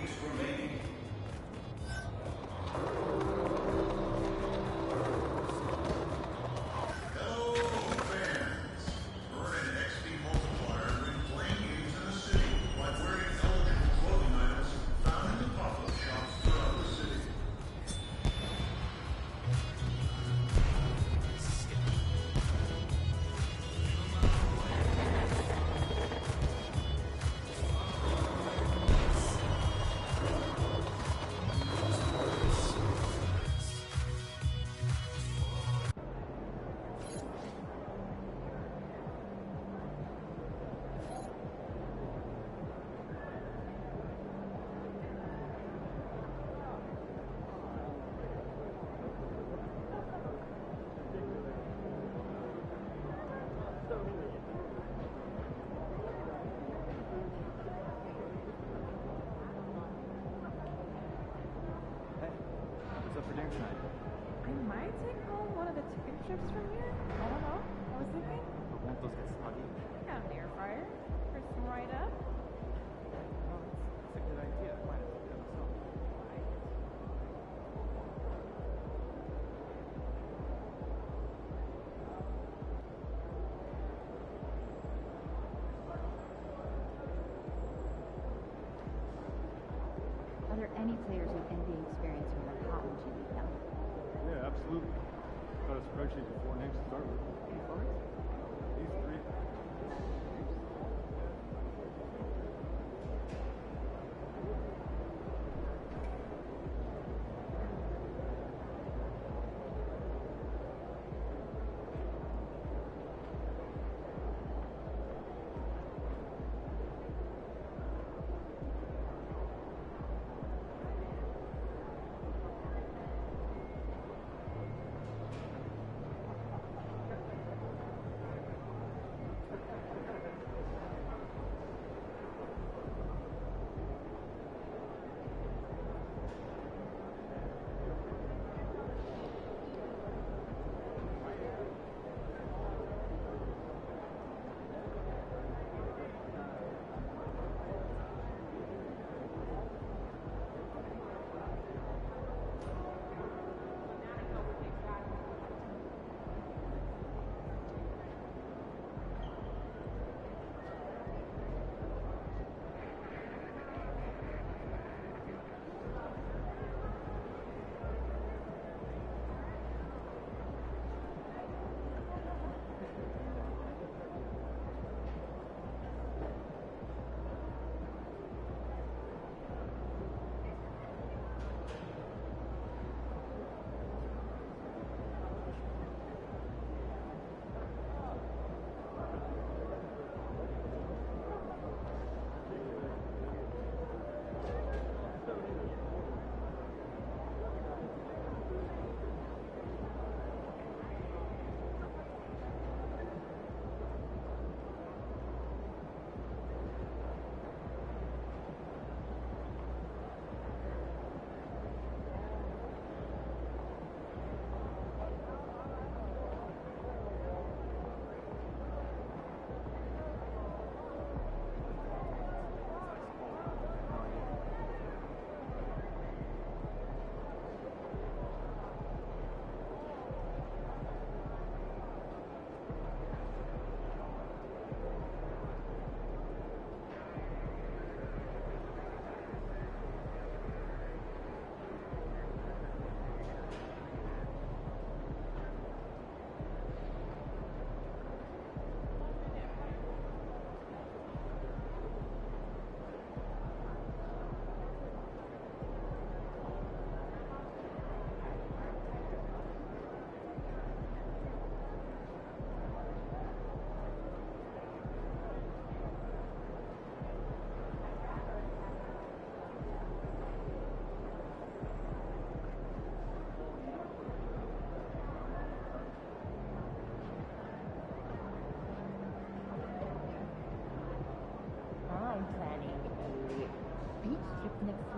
weeks remaining. Hello, fans. Earn an XP multiplier when playing games in the city by wearing eligible clothing items found in the pop-up shops throughout the city. Chips from here? I don't know. I was thinking. But won't those get soggy? Got an air fryer. Crisp them right up. Oh, that's a good idea. I might have to do it myself. Are there any players with NBA experience who are hot when you leave them? Yeah, absolutely. Got a spreadsheet with 4 names to start with. These 3.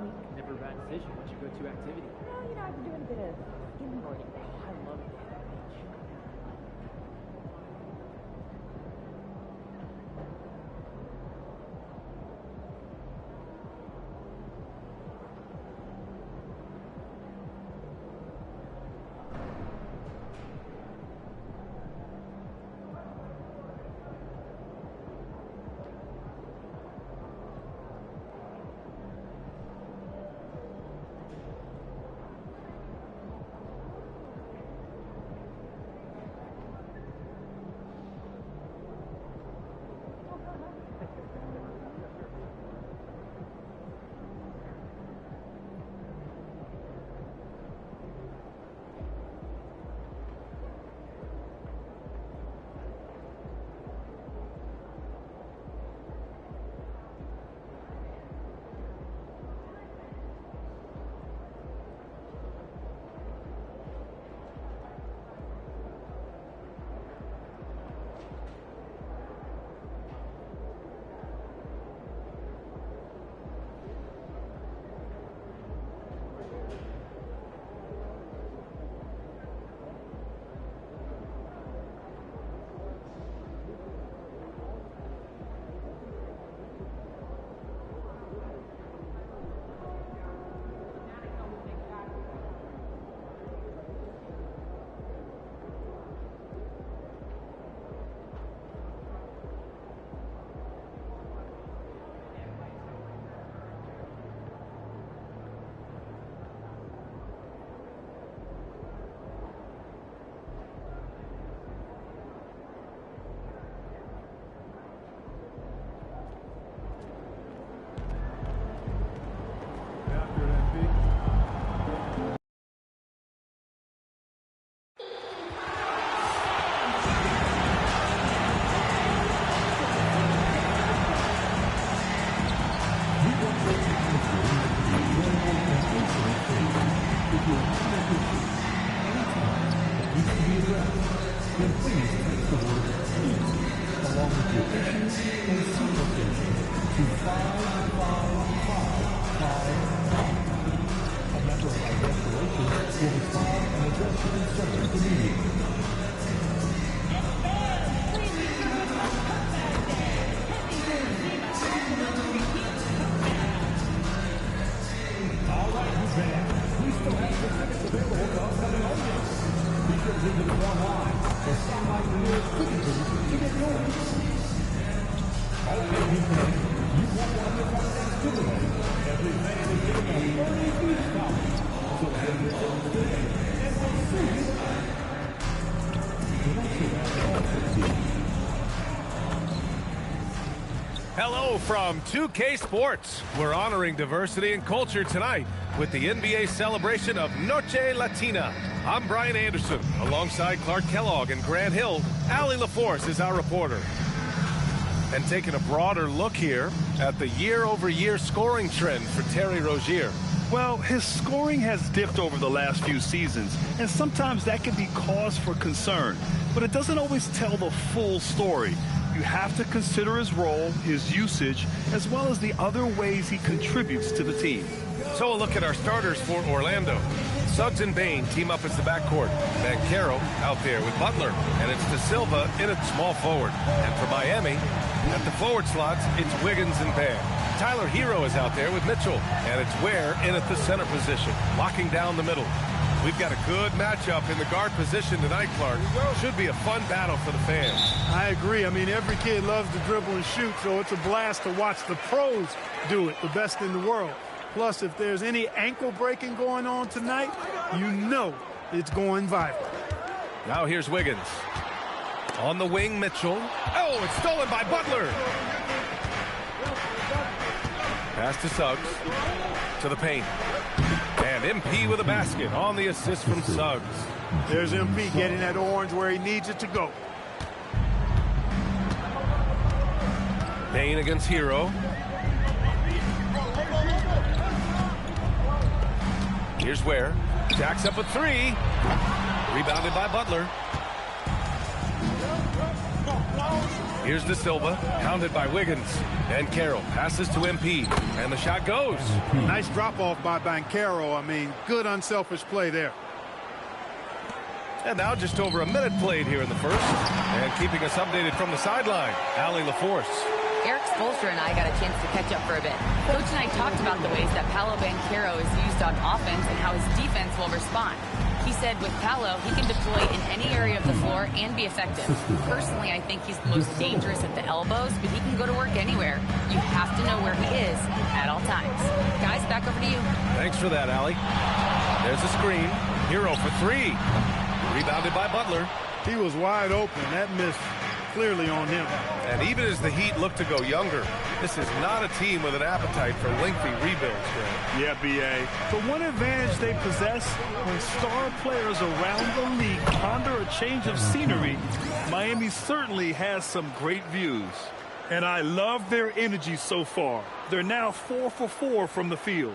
week. Never a bad decision. What's your go-to activity? Well, I've been doing a bit of skimboarding. Oh, I love it. Hello from 2K Sports. We're honoring diversity and culture tonight with the NBA celebration of Noche Latina. I'm Brian Anderson. Alongside Clark Kellogg and Grant Hill, Allie LaForce is our reporter. And taking a broader look here at the year-over-year scoring trend for Terry Rozier. Well, his scoring has dipped over the last few seasons, and sometimes that can be cause for concern. But it doesn't always tell the full story. You have to consider his role, his usage, as well as the other ways he contributes to the team. So a look at our starters for Orlando. Suggs and Bain team up as the backcourt. Banchero out there with Butler, and it's De Silva in at small forward. And for Miami, at the forward slots, it's Wiggins and Bam. Tyler Hero is out there with Mitchell, and it's Ware in at the center position, locking down the middle. We've got a good matchup in the guard position tonight, Clark. Should be a fun battle for the fans. I agree. I mean, every kid loves to dribble and shoot, so it's a blast to watch the pros do it, the best in the world. Plus, if there's any ankle breaking going on tonight, you know it's going viral. Now here's Wiggins. On the wing, Mitchell. Oh, it's stolen by Butler. Pass to Suggs. To the paint. And MP with a basket on the assist from Suggs. There's MP getting that orange where he needs it to go. Bain against Hero. Here's Ware. Jacks up a three. Rebounded by Butler. Here's De Silva, pounded by Wiggins. And Carroll passes to MP, and the shot goes. Nice drop-off by Banchero. I mean, good unselfish play there. And now just over a minute played here in the first. And keeping us updated from the sideline, Allie LaForce. Eric Spoelstra and I got a chance to catch up for a bit. Coach and I talked about the ways that Paolo Banchero is used on offense and how his defense will respond. He said with Paolo, he can deploy in any area of the floor and be effective. Personally, I think he's the most dangerous at the elbows, but he can go to work anywhere. You have to know where he is at all times. Guys, back over to you. Thanks for that, Allie. There's a screen. Hero for three. Rebounded by Butler. He was wide open. That missed clearly on him. And even as the Heat look to go younger, this is not a team with an appetite for lengthy rebuilds, Grant. Yeah, B.A. The one advantage they possess, when star players around the league ponder a change of scenery, Miami certainly has some great views. And I love their energy so far. They're now 4 for 4 from the field.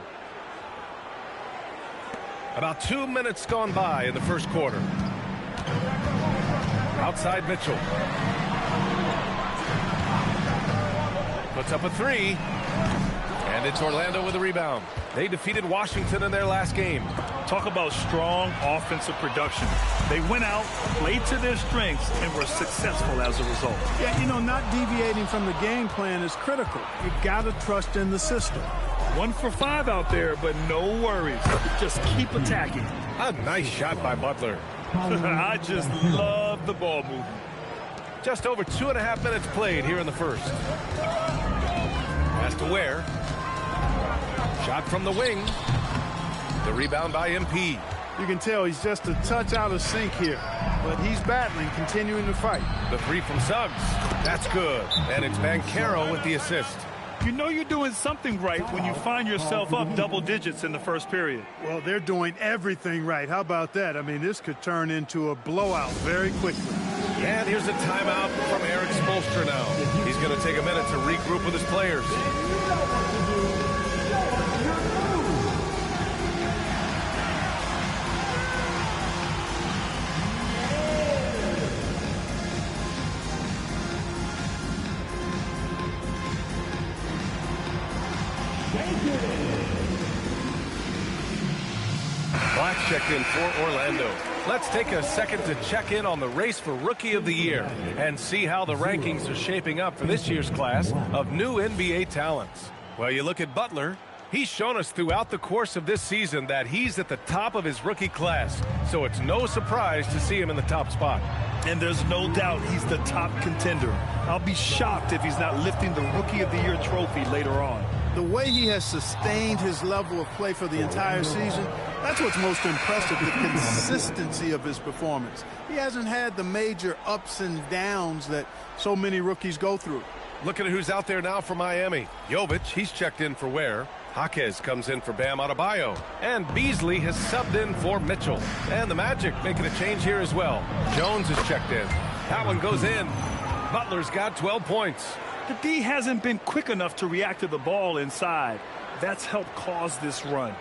About 2 minutes gone by in the first quarter. Outside Mitchell. Puts up a three. And it's Orlando with a rebound. They defeated Washington in their last game. Talk about strong offensive production. They went out, played to their strengths, and were successful as a result. Yeah, you know, not deviating from the game plan is critical. You got to trust in the system. 1 for 5 out there, but no worries. Just keep attacking. A nice shot by Butler. I just love the ball movement. Just over 2.5 minutes played here in the first. Pass to Ware. Shot from the wing. The rebound by MP. You can tell he's just a touch out of sync here, but he's battling, continuing to fight. The three from Suggs. That's good. And it's Banchero with the assist. You know you're doing something right when you find yourself up double digits in the first period. Well, they're doing everything right. How about that? I mean, this could turn into a blowout very quickly. And here's a timeout from Eric Spoelstra now. He's going to take a minute to regroup with his players. Black checked in for Orlando. Let's take a second to check in on the race for Rookie of the Year and see how the rankings are shaping up for this year's class of new NBA talents. Well, you look at Butler, He's shown us throughout the course of this season that he's at the top of his rookie class, so it's no surprise to see him in the top spot. And there's no doubt he's the top contender. I'll be shocked if he's not lifting the Rookie of the Year trophy later on. The way he has sustained his level of play for the entire season, that's what's most impressive, the consistency of his performance. He hasn't had the major ups and downs that so many rookies go through. Looking at who's out there now for Miami. Jovic, he's checked in for Ware. Jaquez comes in for Bam Adebayo. And Beasley has subbed in for Mitchell. And the Magic making a change here as well. Jones is checked in. That one goes in. Butler's got 12 points. The D hasn't been quick enough to react to the ball inside. That's helped cause this run.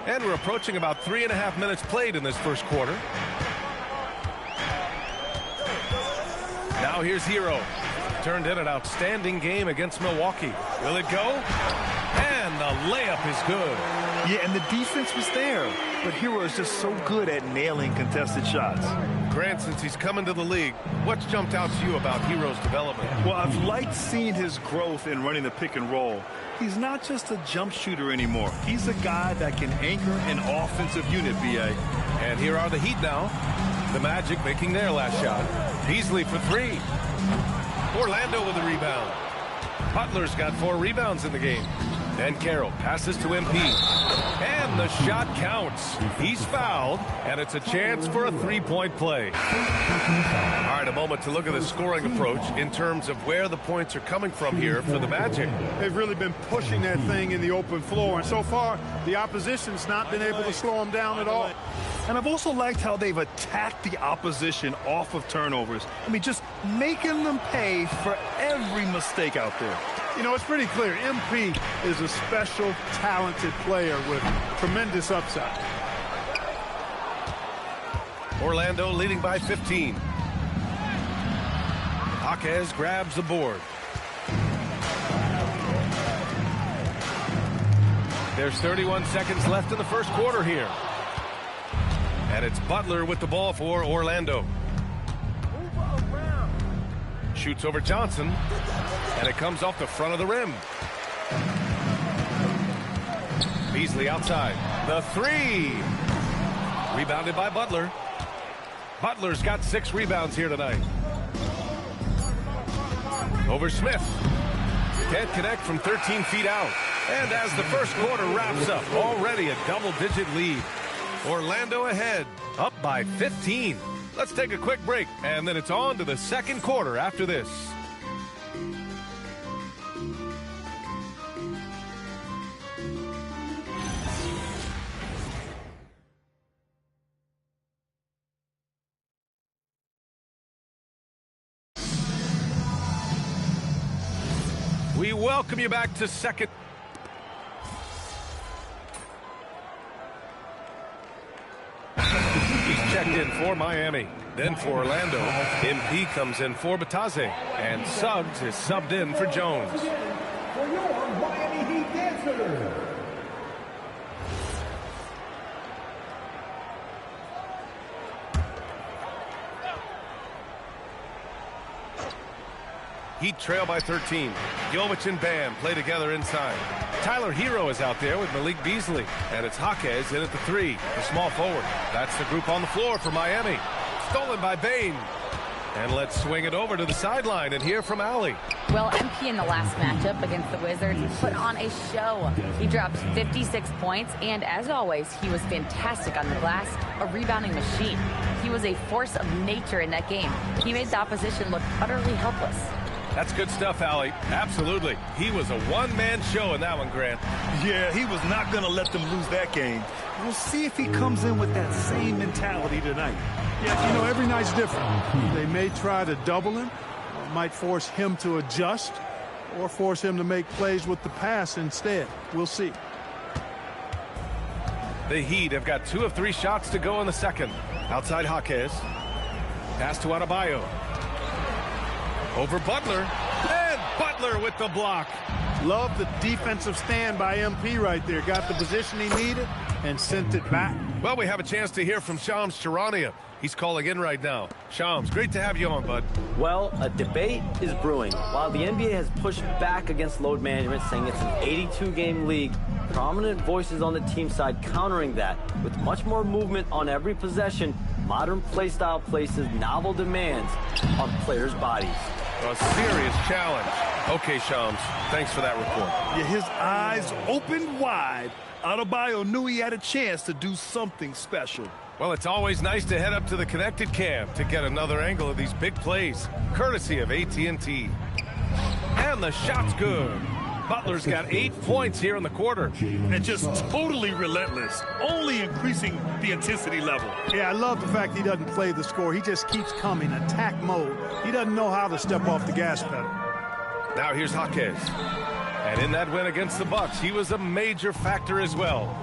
And we're approaching about 3.5 minutes played in this first quarter. Now here's Hero. Turned in an outstanding game against Milwaukee. Will it go? And the layup is good. Yeah, and the defense was there. But Hero is just so good at nailing contested shots. Grant, since he's come into the league, what's jumped out to you about Hero's development? Well, I've liked seeing his growth in running the pick and roll. He's not just a jump shooter anymore. He's a guy that can anchor an offensive unit, B.A. And here are the Heat now. The Magic making their last shot. Beasley for three. Orlando with a rebound. Butler's got 4 rebounds in the game. And Carroll passes to MP. And the shot counts. He's fouled, and it's a chance for a 3-point play. All right, a moment to look at the scoring approach in terms of where the points are coming from here for the Magic. They've really been pushing that thing in the open floor, and so far, the opposition's not been able to slow them down at all. And I've also liked how they've attacked the opposition off of turnovers. I mean, just making them pay for every mistake out there. You know, it's pretty clear. MP is a special, talented player with tremendous upside. Orlando leading by 15. Jaquez grabs the board. There's 31 seconds left in the first quarter here. And it's Butler with the ball for Orlando. Shoots over Johnson. And it comes off the front of the rim. Beasley outside. The three. Rebounded by Butler. Butler's got 6 rebounds here tonight. Over Smith. Can't connect from 13 feet out. And as the first quarter wraps up, already a double-digit lead. Orlando ahead, up by 15. Let's take a quick break, and then it's on to the second quarter after this. We welcome you back to second. He's checked in for Miami. Then for Orlando, MP comes in for Batase. And Suggs is subbed in for Jones. For your Miami Heat dancers. Heat trail by 13. Jovic and Bam play together inside. Tyler Hero is out there with Malik Beasley. And it's Jaquez in at the 3, the small forward. That's the group on the floor for Miami. Stolen by Bane. And let's swing it over to the sideline and hear from Allie. Well, MP in the last matchup against the Wizards put on a show. He dropped 56 points, and as always, he was fantastic on the glass, a rebounding machine. He was a force of nature in that game. He made the opposition look utterly helpless. That's good stuff, Allie. Absolutely. He was a one-man show in that one, Grant. Yeah, he was not going to let them lose that game. We'll see if he comes in with that same mentality tonight. Yeah, you know, every night's different. They may try to double him, or might force him to adjust, or force him to make plays with the pass instead. We'll see. The Heat have got 2 of 3 shots to go in the second. Outside Jaquez. Pass to Adebayo. Over Butler. And Butler with the block. Love the defensive stand by MP right there. Got the position he needed, and sent it back. Well, we have a chance to hear from Shams Charania. He's calling in right now. Shams, great to have you on, bud. Well, a debate is brewing. While the NBA has pushed back against load management, saying it's an 82-game league, prominent voices on the team side countering that. With much more movement on every possession, modern play style places novel demands on players' bodies. A serious challenge. Okay, Shams, thanks for that report. Yeah, his eyes opened wide. Adebayo knew he had a chance to do something special. Well, it's always nice to head up to the connected cam to get another angle of these big plays, courtesy of AT&T. And the shot's good. Butler's got 8 points here in the quarter. And just totally relentless, only increasing the intensity level. Yeah, I love the fact he doesn't play the score. He just keeps coming, attack mode. He doesn't know how to step off the gas pedal. Now here's Jaquez. And in that win against the Bucks, he was a major factor as well.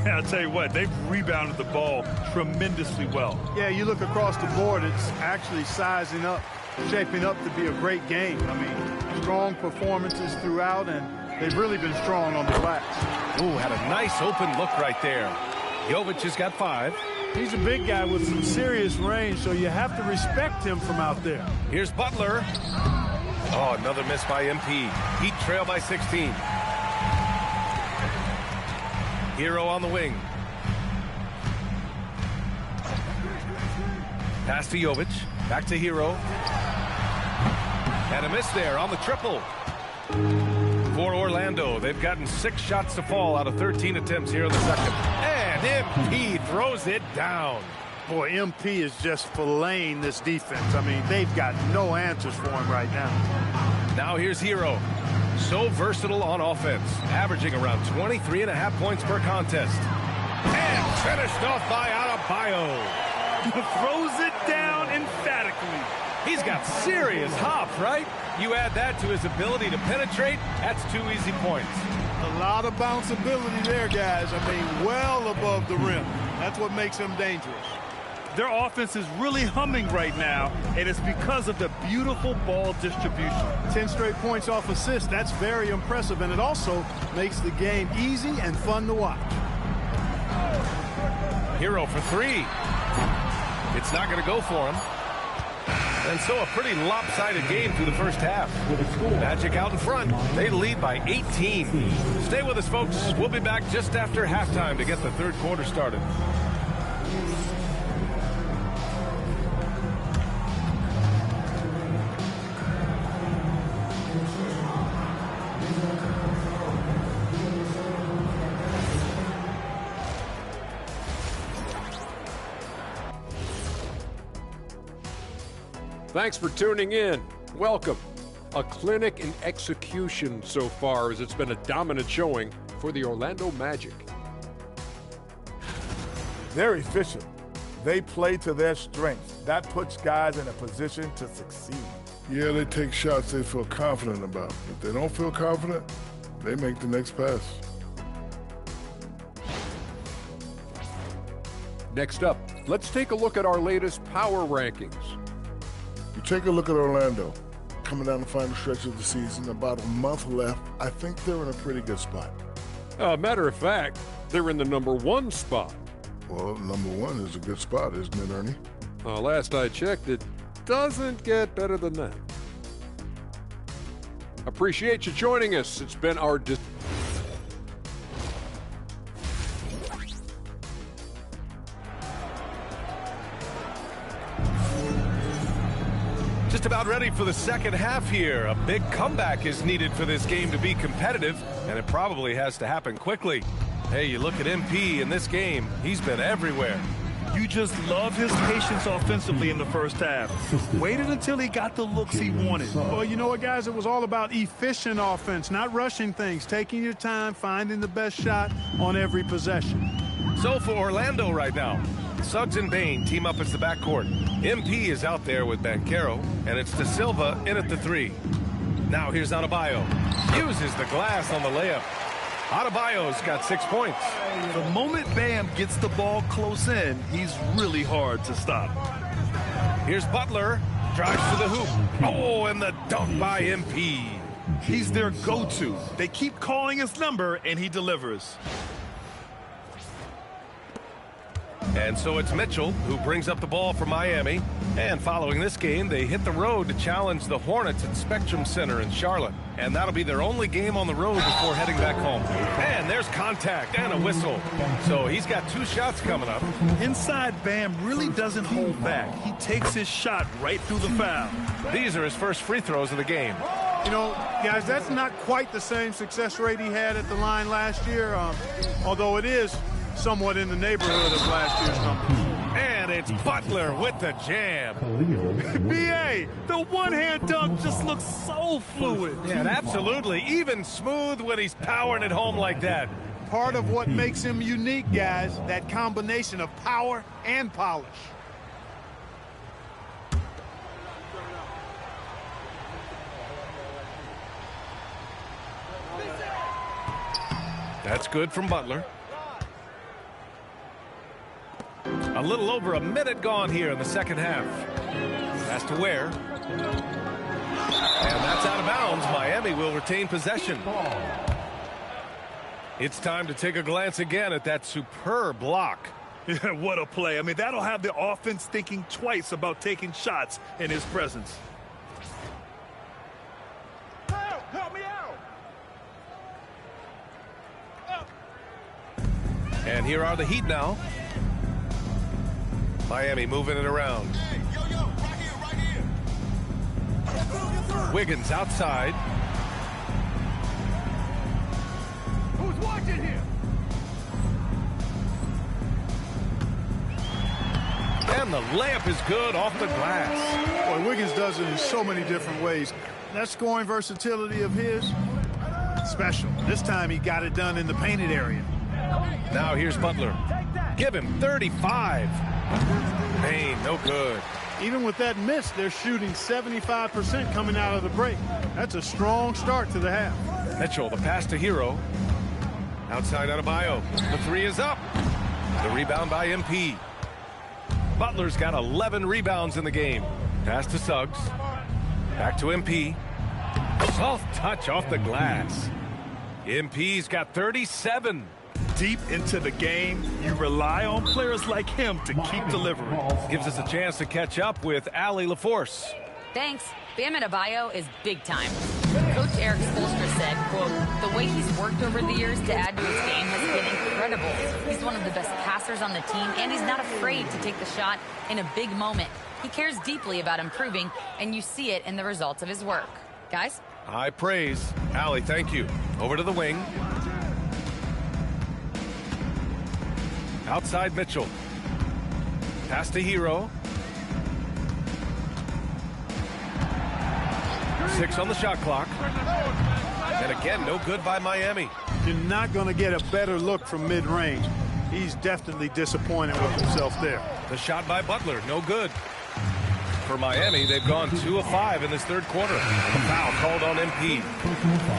I'll tell you what, they've rebounded the ball tremendously well. Yeah, you look across the board, it's actually sizing up, shaping up to be a great game. I mean, strong performances throughout, and they've really been strong on the glass. Ooh, had a nice open look right there. Jovic has got 5. He's a big guy with some serious range, so you have to respect him from out there. Here's Butler. Oh, another miss by MP. Heat trail by 16. Hero on the wing. Pass to Jovic. Back to Hero. And a miss there on the triple. For Orlando, they've gotten 6 shots to fall out of 13 attempts here in the second. And MP throws it down. Boy, MP is just filleting this defense. I mean, they've got no answers for him right now. Now here's Hero. So versatile on offense, averaging around 23.5 points per contest. And finished off by Adebayo. Throws it down emphatically. He's got serious hop, right? You add that to his ability to penetrate, that's 2 easy points. A lot of bounceability there, guys. I mean, well above the rim. That's what makes him dangerous. Their offense is really humming right now, and it's because of the beautiful ball distribution. 10 straight points off assists. That's very impressive, and it also makes the game easy and fun to watch. Hero for 3. It's not going to go for him. And so a pretty lopsided game through the first half. Magic out in front. They lead by 18. Stay with us, folks. We'll be back just after halftime to get the third quarter started. Thanks for tuning in. Welcome. A clinic in execution so far, as it's been a dominant showing for the Orlando Magic. They're efficient. They play to their strengths. That puts guys in a position to succeed. Yeah, they take shots they feel confident about. If they don't feel confident, they make the next pass. Next up, let's take a look at our latest power rankings. You take a look at Orlando. Coming down the final stretch of the season, about a month left, I think they're in a pretty good spot. Matter of fact, they're in the #1 spot. Well, #1 is a good spot, isn't it, Ernie? Last I checked, it doesn't get better than that. Appreciate you joining us. It's been our... Just about ready for the second half here. A big comeback is needed for this game to be competitive, and it probably has to happen quickly. Hey, you look at MP in this game, he's been everywhere. You just love his patience offensively in the first half. Waited until he got the looks he wanted. Well, you know what, guys? It was all about efficient offense, not rushing things, taking your time, finding the best shot on every possession. So for Orlando right now, Suggs and Bane team up as the backcourt. MP is out there with Banchero, and it's De Silva in at the 3. Now here's Adebayo. Uses the glass on the layup. Adebayo's got 6 points. The moment Bam gets the ball close in, he's really hard to stop. Here's Butler. Drives to the hoop. Oh, and the dunk by MP. He's their go-to. They keep calling his number, and he delivers. And so it's Mitchell who brings up the ball for Miami. And following this game, they hit the road to challenge the Hornets at Spectrum Center in Charlotte. And that'll be their only game on the road before heading back home. And there's contact and a whistle. So he's got 2 shots coming up. Inside Bam really doesn't hold back. He takes his shot right through the foul. These are his first free throws of the game. You know, guys, that's not quite the same success rate he had at the line last year, although it is somewhat in the neighborhood of last year's number. And it's Butler with the jam. B.A., the one-hand dunk just looks so fluid. Yeah, absolutely. Even smooth when he's powering it home like that. Part of what makes him unique, guys, that combination of power and polish. That's good from Butler. A little over a minute gone here in the second half. Pass to Ware. And that's out of bounds. Miami will retain possession. It's time to take a glance again at that superb block. Yeah, what a play. I mean, that'll have the offense thinking twice about taking shots in his presence. Help me out! And here are the Heat now. Miami moving it around. Hey, yo, right here. Wiggins outside. Who's watching here? And the layup is good off the glass. Boy, Wiggins does it in so many different ways. That scoring versatility of his, special. This time he got it done in the painted area. Now here's Butler. Give him 35. Payne, no good. Even with that miss, they're shooting 75% coming out of the break. That's a strong start to the half. Mitchell, the pass to Hero. Outside Adebayo. The 3 is up. The rebound by MP. Butler's got 11 rebounds in the game. Pass to Suggs. Back to MP. Soft touch off the glass. MP's got 37. Deep into the game, you rely on players like him to keep delivering. Gives us a chance to catch up with Allie LaForce. Thanks. Bam Adebayo is big time. Coach Eric Spoelstra said, quote, the way he's worked over the years to add to his game has been incredible. He's one of the best passers on the team, and he's not afraid to take the shot in a big moment. He cares deeply about improving, and you see it in the results of his work. Guys? High praise. Allie, thank you. Over to the wing. Outside Mitchell. Pass to Hero. 6 on the shot clock. And again, no good by Miami. You're not going to get a better look from mid-range. He's definitely disappointed with himself there. The shot by Butler, no good. For Miami, they've gone 2 of 5 in this third quarter. A foul called on MP.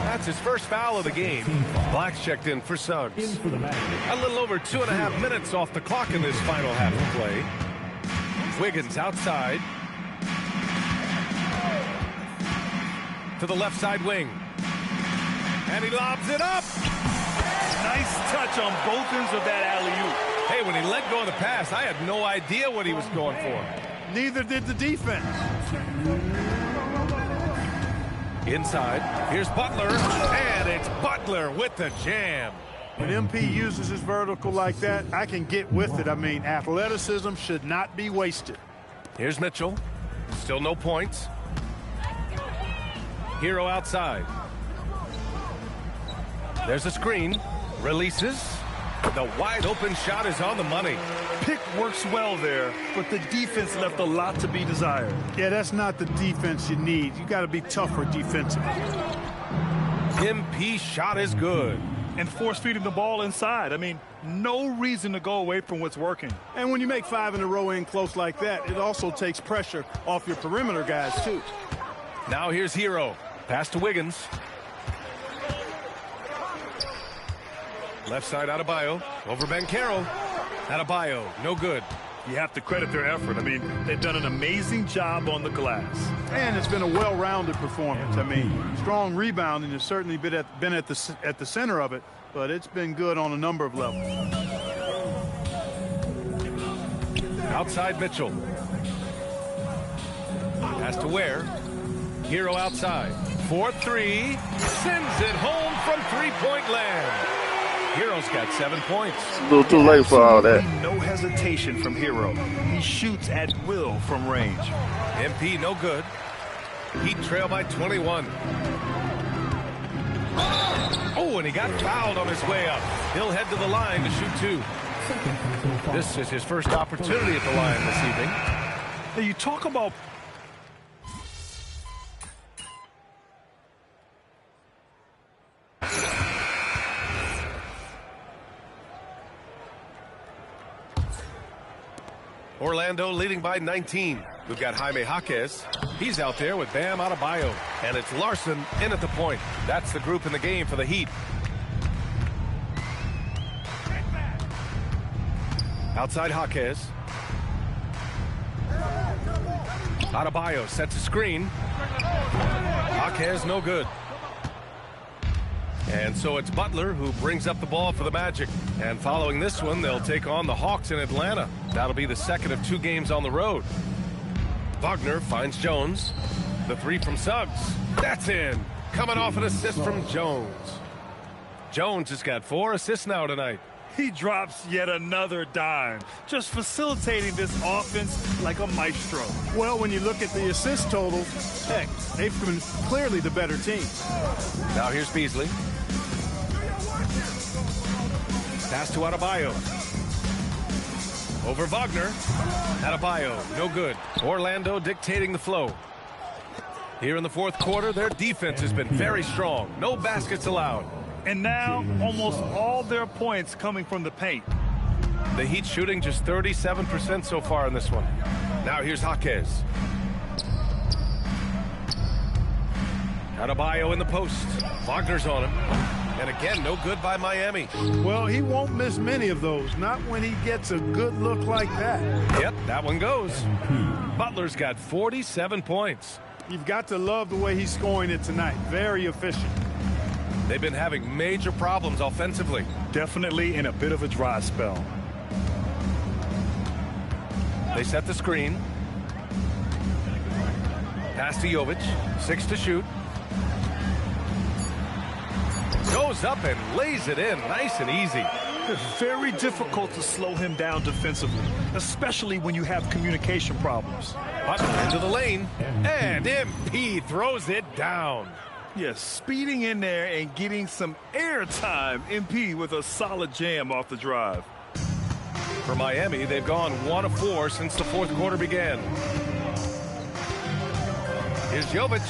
That's his first foul of the game. Black's checked in for Suggs. A little over 2.5 minutes off the clock in this final half of play. Wiggins outside. To the left side wing. And he lobs it up. Nice touch on both ends of that alley-oop. Hey, when he let go of the pass, I had no idea what he was going for. Neither did the defense. Inside, here's Butler, and it's Butler with the jam. When MP uses his vertical like that, I can get with it. I mean, athleticism should not be wasted. Here's Mitchell. Still no points. Hero outside. There's a screen. Releases. The wide open shot is on the money. Pick works well there, but the defense left a lot to be desired. Yeah, that's not the defense you need. You got to be tougher defensively. MP shot is good. And force-feeding the ball inside. I mean, no reason to go away from what's working. And when you make 5 in a row in close like that, it also takes pressure off your perimeter guys, too. Now here's Hero. Pass to Wiggins. Left side Adebayo. Over Banchero. Adebayo, no good. You have to credit their effort. I mean, they've done an amazing job on the glass. And it's been a well-rounded performance. I mean, strong rebounding has certainly been at the center of it, but it's been good on a number of levels. Outside Mitchell. Has to Ware. Hero outside. 4-3. Sends it home from three-point land. Hero's got 7 points. A little too late for all that. No hesitation from Hero. He shoots at will from range. MP no good. Heat trail by 21. Oh, and he got fouled on his way up. He'll head to the line to shoot 2. This is his first opportunity at the line this evening. Now you talk about Orlando leading by 19. We've got Jaime Jaquez. He's out there with Bam Adebayo. And it's Larson in at the point. That's the group in the game for the Heat. Outside Jaquez. Adebayo sets a screen. Jaquez no good. And so it's Butler who brings up the ball for the Magic. And following this one, they'll take on the Hawks in Atlanta. That'll be the second of 2 games on the road. Wagner finds Jones. The 3 from Suggs. That's in. Coming off an assist from Jones. Jones has got 4 assists now tonight. he drops yet another dime, just facilitating this offense like a maestro. Well, when you look at the assist total, heck, they've been clearly the better team. Now here's Beasley. Pass to Adebayo. Over Wagner. Adebayo, no good. Orlando dictating the flow. Here in the fourth quarter, their defense has been very strong. No baskets allowed. And now, almost all their points coming from the paint. The Heat shooting just 37% so far in this one. Now here's Jaquez. Adebayo in the post. Wagner's on him. And again, no good by Miami. Well, he won't miss many of those, not when he gets a good look like that. Yep, that one goes. Butler's got 47 points. You've got to love the way he's scoring it tonight. Very efficient. They've been having major problems offensively. Definitely in a bit of a dry spell. They set the screen. Pass to Jovic. 6 to shoot. Goes up and lays it in nice and easy. It's very difficult to slow him down defensively, especially when you have communication problems. Butler into the lane, and MP throws it down. Yes, speeding in there and getting some air time. MP with a solid jam off the drive. For Miami, they've gone 1 of 4 since the fourth quarter began. Here's Jovic.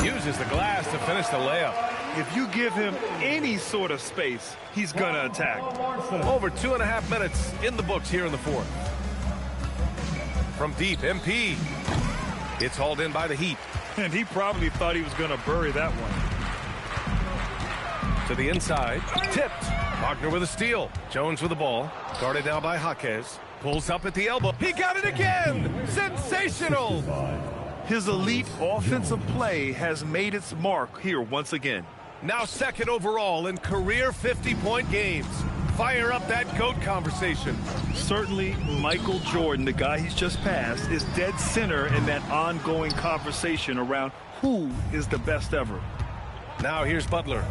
Uses the glass to finish the layup. If you give him any sort of space, he's going to attack. Over 2.5 minutes in the books here in the fourth. From deep, MP. It's hauled in by the Heat. And he probably thought he was going to bury that one. To the inside. Tipped. Wagner with a steal. Jones with the ball. Guarded now by Jaquez. Pulls up at the elbow. He got it again. Sensational. His elite offensive play has made its mark here once again. Now second overall in career 50-point games. Fire up that GOAT conversation. Certainly, Michael Jordan, the guy he's just passed, is dead center in that ongoing conversation around who is the best ever. Now here's Butler.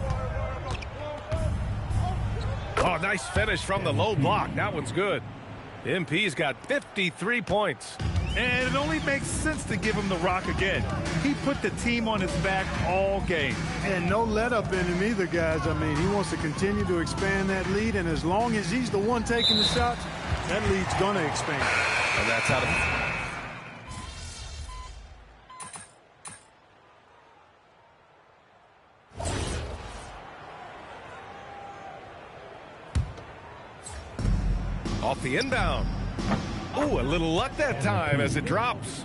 Oh, nice finish from the low block. That one's good. MP's got 53 points. And it only makes sense to give him the rock again. He put the team on his back all game. And no let up in him either, guys. I mean, he wants to continue to expand that lead, and as long as he's the one taking the shots, that lead's going to expand. And that's out of... Off the inbound. Oh, a little luck that time as it drops.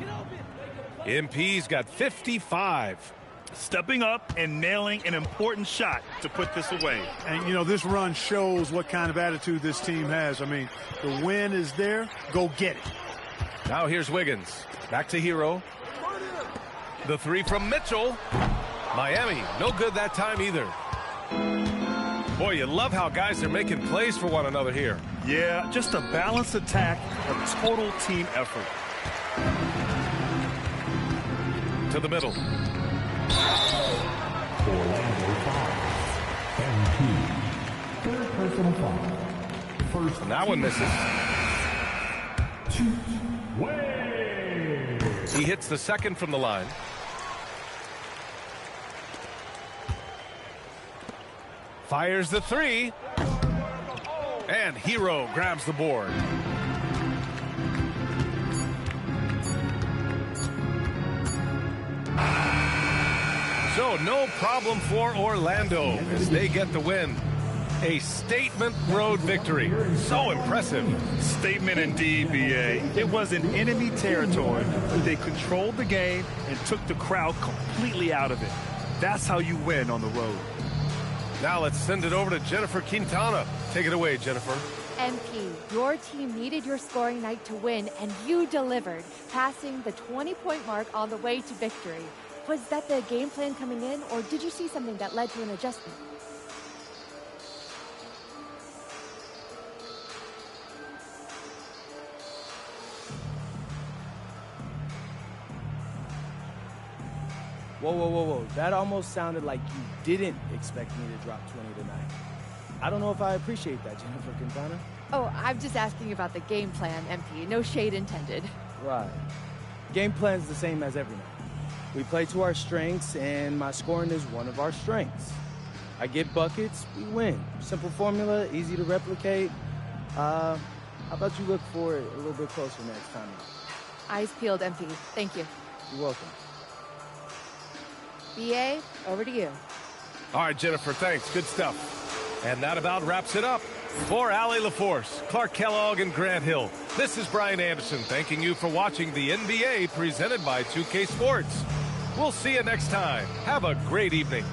MP's got 55. Stepping up and nailing an important shot to put this away. And, you know, this run shows what kind of attitude this team has. I mean, the win is there. Go get it. Now here's Wiggins. Back to Hero. The 3 from Mitchell. Miami, no good that time either. Boy, you love how guys are making plays for one another here. Yeah, just a balanced attack, a total team effort. To the middle. Orlando foul. MP. Third personal foul. First. That one misses. Way. He hits the second from the line. Fires the three. And Hero grabs the board. So no problem for Orlando as they get the win. A statement road victory. So impressive. Statement indeed, BA. It was in enemy territory, but they controlled the game and took the crowd completely out of it. That's how you win on the road. Now let's send it over to Jennifer Quintana. Take it away, Jennifer. MP, your team needed your scoring night to win, and you delivered, passing the 20-point mark on the way to victory. Was that the game plan coming in, or did you see something that led to an adjustment? Whoa. That almost sounded like you didn't expect me to drop 20 tonight. I don't know if I appreciate that, Jennifer Quintana. Oh, I'm just asking about the game plan, MP. No shade intended. Right. Game plan's the same as every night. We play to our strengths, and my scoring is one of our strengths. I get buckets, we win. Simple formula, easy to replicate. How about you look for it a little bit closer next time? Eyes peeled, MP. Thank you. You're welcome. BA, over to you. All right, Jennifer, thanks. Good stuff. And that about wraps it up. For Allie LaForce, Clark Kellogg, and Grant Hill, this is Brian Anderson thanking you for watching the NBA presented by 2K Sports. We'll see you next time. Have a great evening.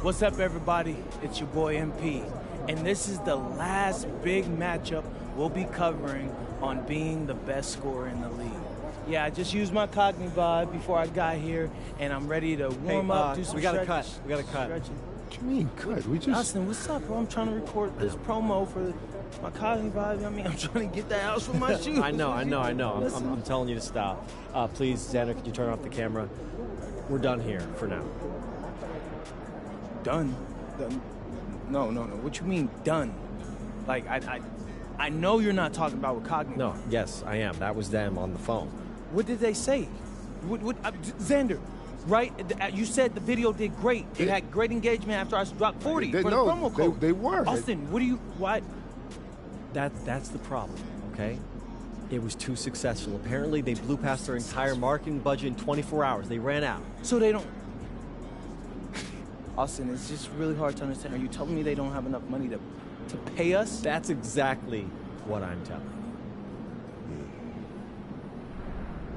What's up, everybody? It's your boy MP, and this is the last big matchup we'll be covering on being the best scorer in the league. Yeah, I just used my Cognivibe before I got here, and I'm ready to warm up, do some we got to cut. stretches, We got to cut. stretching. What do you mean, cut? We just... Austin, what's up, bro? I'm trying to record this promo for my Cognivibe. I mean, I'm trying to get that house with my shoes. I know. Listen. I'm telling you to stop. Please, Xander, can you turn off the camera? We're done here for now. Done? No. What you mean, done? Like, I know you're not talking about with Cognitive. No, yes, I am. That was them on the phone. What did they say? Xander, right? You said the video did great. It had great engagement after I dropped 40 for the promo code. They were. Austin, why? That's the problem, okay? It was too successful. Apparently, they blew past their entire marketing budget in 24 hours. They ran out. So they don't... Austin, it's just really hard to understand. Are you telling me they don't have enough money to pay us? That's exactly what I'm telling you.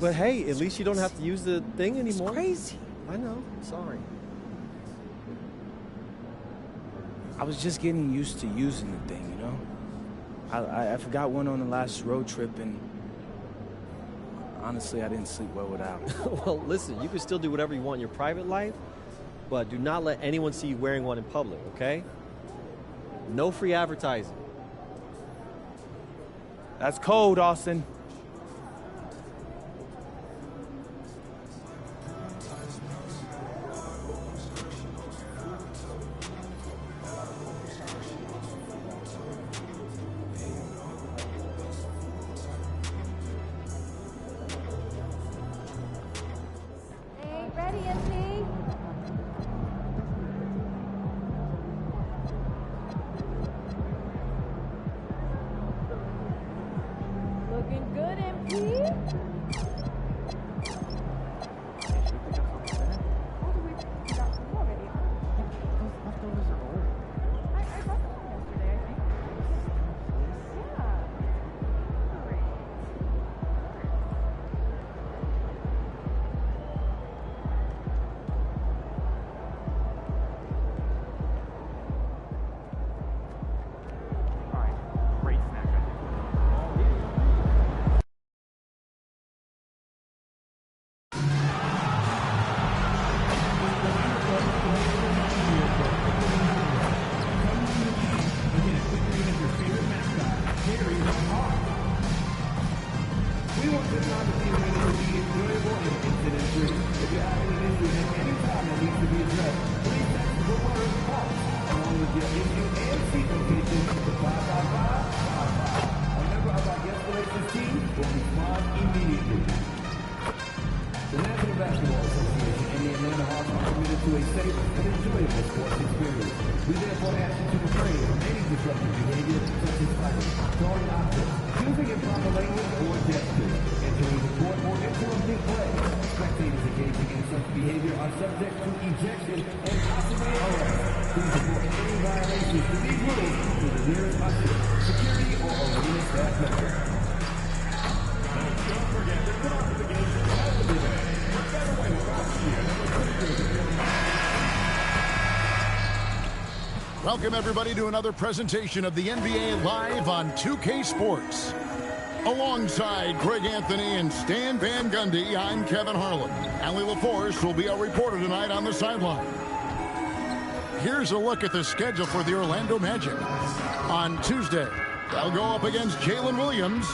But hey, at least you don't have to use the thing anymore. It's crazy. I know. Sorry. I was just getting used to using the thing, you know? I forgot one on the last road trip, and honestly, I didn't sleep well without. Well, listen, you can still do whatever you want in your private life, but do not let anyone see you wearing one in public, okay? No free advertising. That's code, Austin. Looking good, MP. Welcome, everybody, to another presentation of the NBA Live on 2K Sports. Alongside Greg Anthony and Stan Van Gundy, I'm Kevin Harlan. Allie LaForce will be our reporter tonight on the sideline. Here's a look at the schedule for the Orlando Magic. On Tuesday, they'll go up against Jalen Williams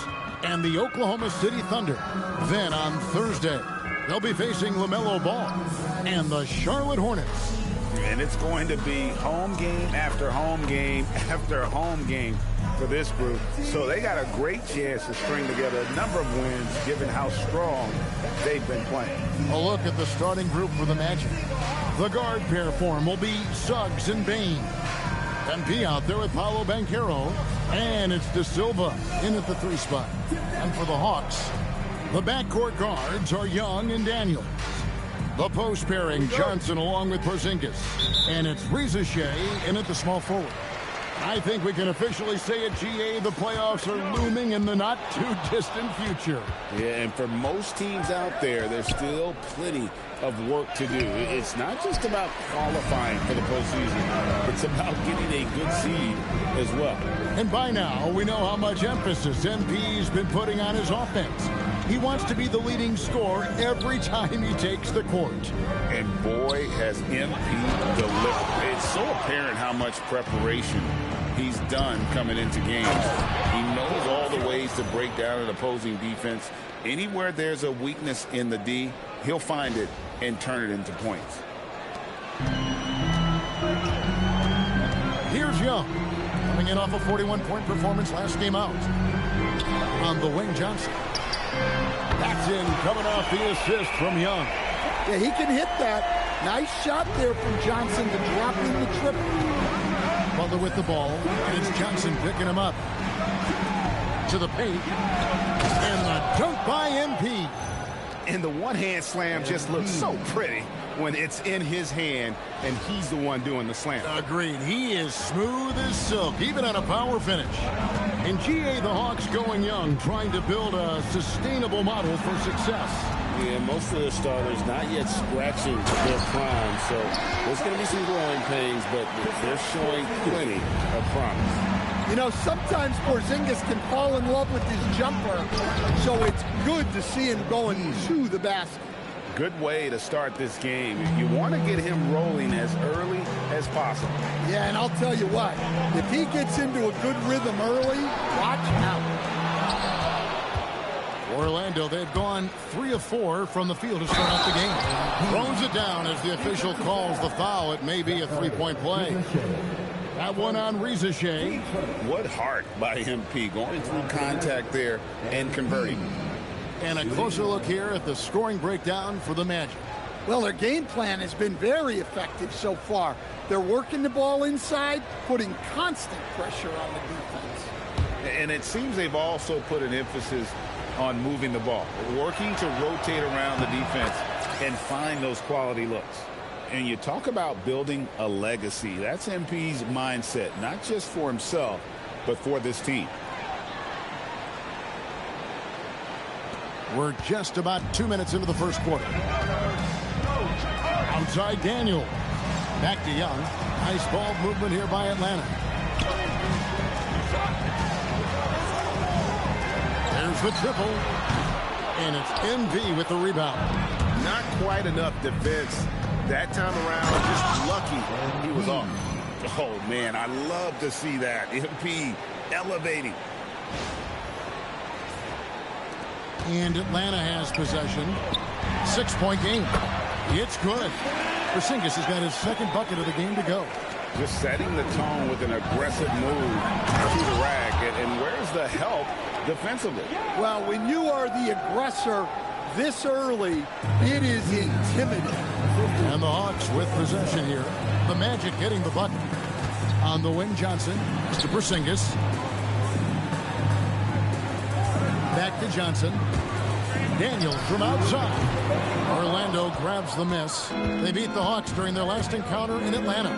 and the Oklahoma City Thunder. Then on Thursday, they'll be facing LaMelo Ball and the Charlotte Hornets. And it's going to be home game after home game after home game for this group. So they got a great chance to string together a number of wins given how strong they've been playing. A look at the starting group for the Magic. The guard pair form will be Suggs and Bain. MP out there with Paolo Banchero. And it's De Silva in at the 3 spot. And for the Hawks, the backcourt guards are Young and Daniels. The post pairing, Johnson along with Porzingis. And it's Reza Shea in at the small forward. I think we can officially say at GA the playoffs are looming in the not-too-distant future. Yeah, and for most teams out there, there's still plenty of work to do. It's not just about qualifying for the postseason. It's about getting a good seed as well. And by now, we know how much emphasis MP's been putting on his offense. He wants to be the leading scorer every time he takes the court. And boy, has MP delivered. It's so apparent how much preparation he's done coming into games. He knows all the ways to break down an opposing defense. Anywhere there's a weakness in the D, he'll find it and turn it into points. Here's Young, coming in off a 41-point performance last game out. On the wing, Johnson. That's in, coming off the assist from Young. Yeah, he can hit that. Nice shot there from Johnson to drop in the triple. Butler with the ball, and it's Johnson picking him up. To the paint, and the dunk by MP. And the one-hand slam just looks so pretty when it's in his hand and he's the one doing the slam. Agreed. He is smooth as silk, even on a power finish. In GA, the Hawks going young, trying to build a sustainable model for success. Yeah, most of the starters not yet scratching their prime, so there's going to be some growing pains, but they're showing plenty of promise. You know, sometimes Porzingis can fall in love with his jumper, so it's good to see him going to the basket. Good way to start this game. You want to get him rolling as early as possible. Yeah, and I'll tell you what, if he gets into a good rhythm early, watch out. Orlando, they've gone 3 of 4 from the field to start out the game. Throws it down as the official calls the foul. It may be a three-point play. That one on Rizachet. What heart by MP, going through contact there and converting. And a closer look here at the scoring breakdown for the Magic. Well, their game plan has been very effective so far. They're working the ball inside, putting constant pressure on the defense. And it seems they've also put an emphasis on moving the ball, working to rotate around the defense and find those quality looks. And you talk about building a legacy. That's MP's mindset, not just for himself, but for this team. We're just about 2 minutes into the first quarter. Outside Daniel. Back to Young. Nice ball movement here by Atlanta. There's the triple. And it's MV with the rebound. Not quite enough defense that time around. Just lucky he was off. Oh, man, I love to see that. MP elevating. And Atlanta has possession. 6-point game. It's good. Porzingis has got his second bucket of the game to go. Just setting the tone with an aggressive move to the rack. And where's the help defensively? Well, when you are the aggressor this early, it is intimidating. And the Hawks with possession here. The Magic getting the bucket. On the wing, Johnson to Porzingis. Back to Johnson. Daniel from outside. Orlando grabs the miss. They beat the Hawks during their last encounter in Atlanta.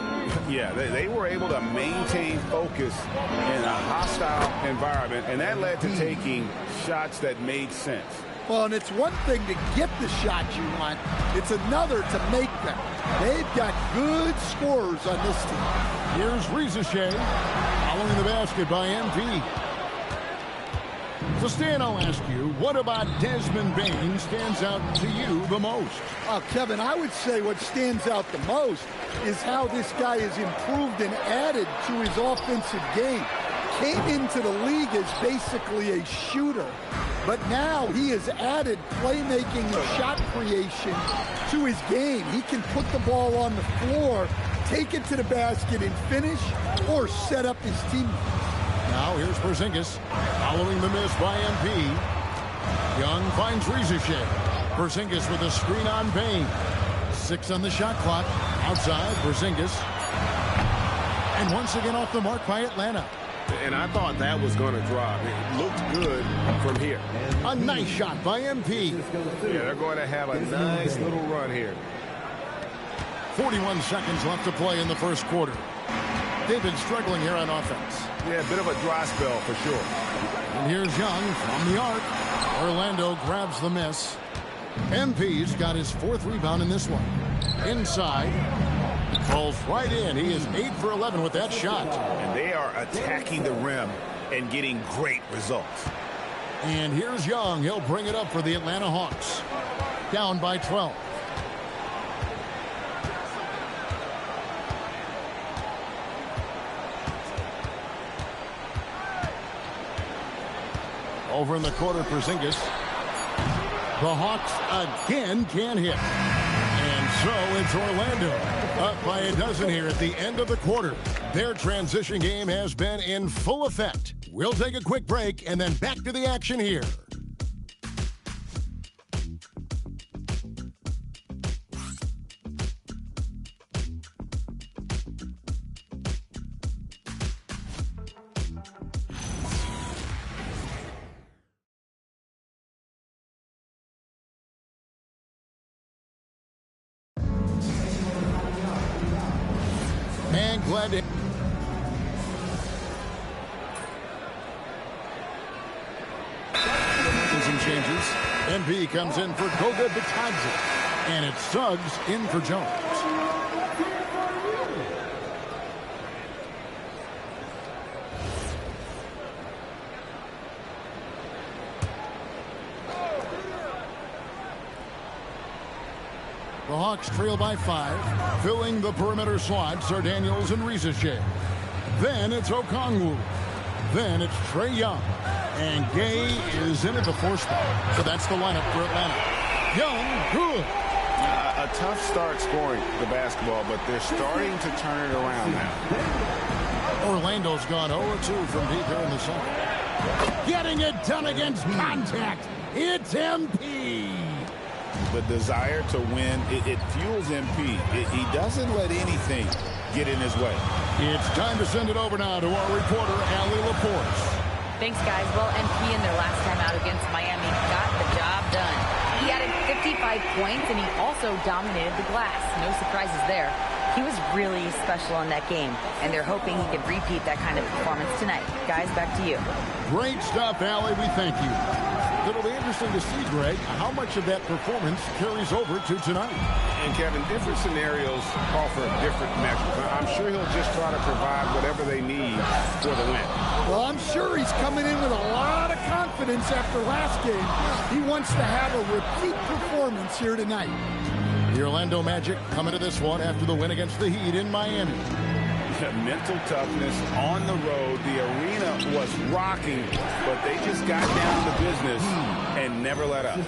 Yeah, they were able to maintain focus in a hostile environment, and that led to taking shots that made sense. Well, and it's one thing to get the shots you want. It's another to make them. They've got good scorers on this team. Here's Rizachet following the basket by MP. So, Stan, I'll ask you, what about Desmond Bane stands out to you the most? Kevin, I would say what stands out the most is how this guy has improved and added to his offensive game. Came into the league as basically a shooter, but now he has added playmaking and shot creation to his game. He can put the ball on the floor, take it to the basket and finish, or set up his team. Now here's Porzingis following the miss by MP. Young finds Rizachet. Porzingis with a screen on Bane. 6 on the shot clock. Outside, Porzingis. And once again off the mark by Atlanta. And I thought that was going to drop. It looked good from here. A nice shot by MP. Yeah, they're going to have a nice little run here. 41 seconds left to play in the first quarter. They've been struggling here on offense. Yeah, a bit of a dry spell for sure. And here's Young from the arc. Orlando grabs the miss. MP's got his 4th rebound in this one. Inside. Falls right in. He is 8 for 11 with that shot. And they are attacking the rim and getting great results. And here's Young. He'll bring it up for the Atlanta Hawks. Down by 12. Over in the corner, Porzingis. The Hawks again can't hit. And so it's Orlando up by a dozen here at the end of the quarter. Their transition game has been in full effect. We'll take a quick break and then back to the action here. And glad to... Some changes. MP comes in for Goga Bitadze. And it's Suggs in for Jones. The Hawks trail by 5. Filling the perimeter slots are Daniels and Rizachet. Then it's Okongwu. Then it's Trae Young. And Gay is in at the 4 spot. So that's the lineup for Atlanta. Young, good. A tough start scoring the basketball, but they're starting to turn it around now. Orlando's gone 0-2 from deep here in the second. Getting it done against contact. It's MP. The desire to win, it fuels MP. He doesn't let anything get in his way. It's time to send it over now to our reporter, Allie Laporte. Thanks, guys. Well, MP in their last time out against Miami got the job done. He added 55 points, and he also dominated the glass. No surprises there. He was really special in that game, and they're hoping he can repeat that kind of performance tonight. Guys, back to you. Great stuff, Allie. We thank you. It'll be interesting to see, Greg, how much of that performance carries over to tonight. And, Kevin, different scenarios call for different measures. I'm sure he'll just try to provide whatever they need for the win. Well, I'm sure he's coming in with a lot of confidence after last game. He wants to have a repeat performance here tonight. The Orlando Magic coming to this one after the win against the Heat in Miami. Mental toughness on the road. The arena was rocking, but they just got down to business and never let up.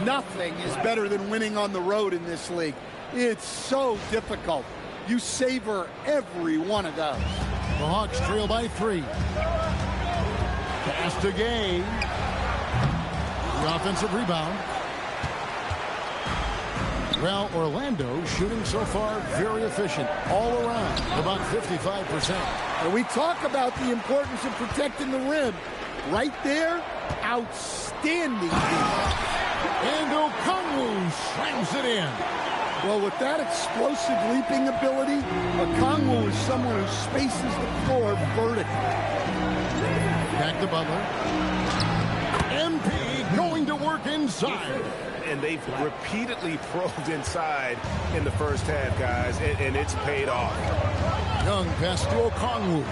Nothing is better than winning on the road in this league. It's so difficult. You savor every one of those. The Hawks trail by 3. Pass to Gay. The offensive rebound. Well, Orlando shooting so far very efficient all around, about 55%. And we talk about the importance of protecting the rim. Right there, outstanding defense. And Okongwu slams it in. Well, with that explosive leaping ability, Okongwu is someone who spaces the floor vertically. Back to Butler. MP going to work inside. And they've repeatedly probed inside in the first half, guys, and it's paid off. Young pass to Okongwu.